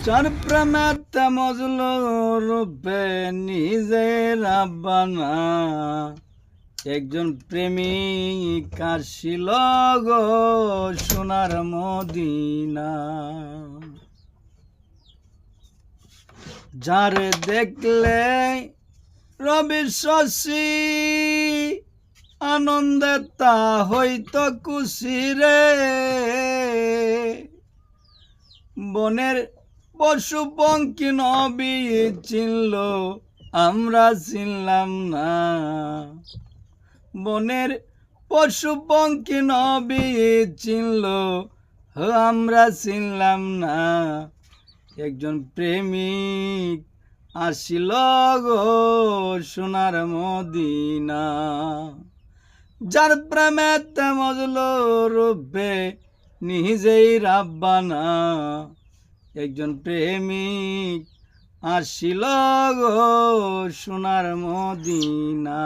যার প্রেমেতে মজলো রূপে নিজে রাব্বানা একজন প্রেমিক আসিল গো সোনার মদিনা। যারে দেখলে রবি শশী আনন্দে তা হইতো খুশি রে। বনের পশু পঙ্খী নবী চিনল আমরা চিনলাম না। বনের পশু পঙ্খী নবী চিনল আমরা চিনলাম না। একজন প্রেমিক আসিল গো সোনার মদিনা। যার প্রেমেতে মজলো রূপে নিজেই রাব্বানা একজন প্রেমিক আসিল গো সোনার মদিনা।